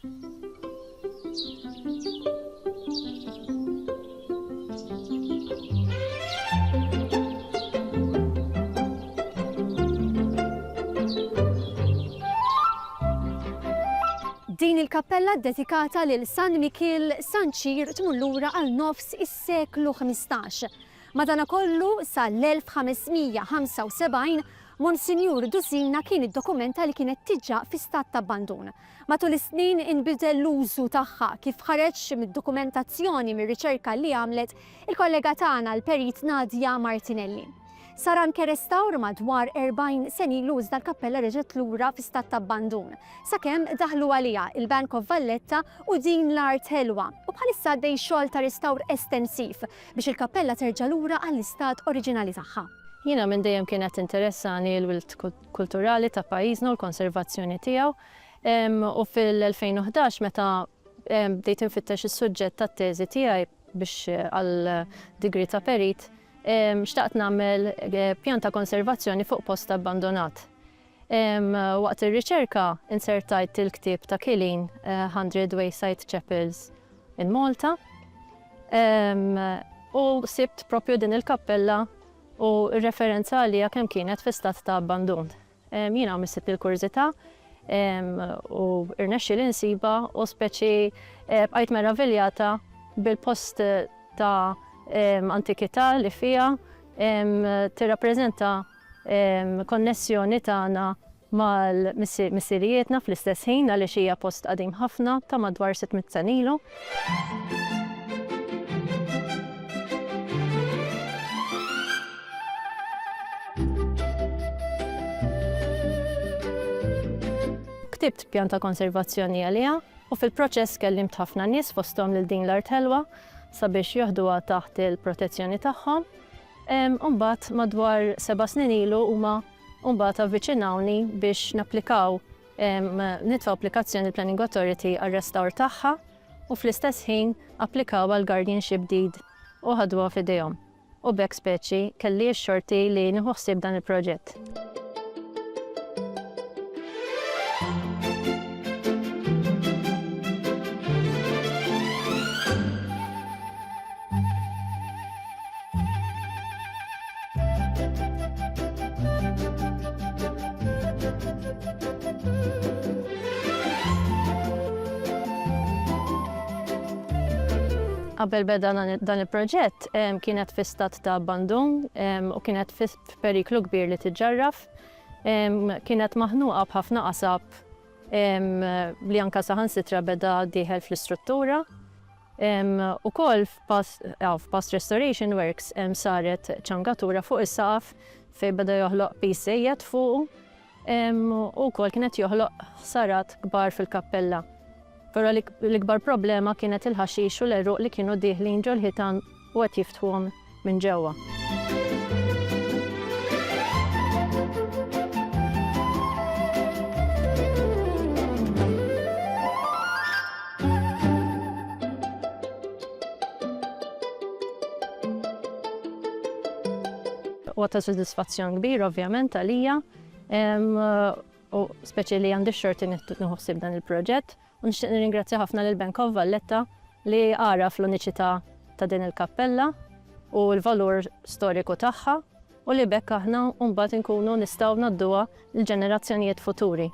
Din il-kappella dedikata lil San San Ċir tmur lura għal nofs is-seklu 15. Madankollu sal-1575 Monsinjur Dusina kien iddokumenta li kienet tiġà fi stat ta' abbandun. Matul is-snin inbidel l-użu tagħha kif ħareġ mid-dokumentazzjoni mir-riċerka li għamlet il-kollega tagħna l-Perit Nadia Martinelli. Sar anke restawr madwar 40 sen ilu iżda l-kappella reġgħet lura fi stat ta' abbandun. Sakemm daħlu għaliha il-Bank of Valletta u din l-Art Ħelwa u bħalissa għaddej xogħol ta' restawr estensiv biex il-kappella terġa' lura għall-istat oriġinali tagħha. Jiena minn dejjem kienet interessani l-wilt kulturali ta' pajjiżna u l-konservazzjoni tiegħu u fil-2011 meta bdejt infittex is-suġġett tat-teżi tiegħi biex għall-degree ta' Perit xtaqt nagħmel pjan ta' konservazzjoni fuq post abbandonat. Waqt ir-riċerka insertajt il-ktieb ta' Killeen 100 Wayside Chapels in Malta u sibt propju din il-kappella u r-referenza għalija kemm kienet fi stat ta' abbandun. Jiena missib il-kurzita u irnexxi l-insiba u speċi bqajt meraviljata bil-post ta' antikità li fija tirrappreżenta konnessjoni tagħna mal-missirijietna fl-istess ħin għaliex hija post qadim ħafna ta' madwar 600 sen ilu. Ktibt pjan ta' konservazzjoni għaliha u fil-proċess kellimt ħafna nies fosthom lil din l-Art Ħelwa sabiex joħduha taħt il-protezzjoni tagħhom. Mbagħad madwar 7 snin ilu huma mbagħad avviċinawni biex napplikaw nitfgħu applikazzjoni l-Planning Authority għar-restawr tagħha u fl-istess ħin applikaw għal guardianship deed u ħadwha f'idejhom. U b'hekk speċi kelli x-xorti li nieħu ħsieb dan il-proġett. Qabel beda dan il-proġett kienet fi stat ta' abbandun u kienet fi periklu kbir li tiġġarraf. Kienet maħnuqa b'ħafna qasab li anke saħansitra beda dieħel fl-istruttura. Ukoll f'past restoration works saret ċangatura fuq is-saqaf fejn beda joħloq pis sejjed fuq u wkoll kienet joħloq ħsarat kbar fil-kappella. Però l-ikbar problema kienet il-ħaxix u l-eruq li kienu dieħlin ġol ħitan u qed jiftħuhom minn ġewwa. U ta' sodisfazzjon kbir ovvjament għalija u speċi li għandi x-xorti nħossib dan il-proġett. U nixtieq nirringrazzja ħafna lill Bank of Valletta li għaraf l-uniċità ta' din il-kappella u l-valur storiku tagħha u li bekk aħna mbagħad inkunu nistgħu ngħadduha lill-ġenerazzjonijiet futuri.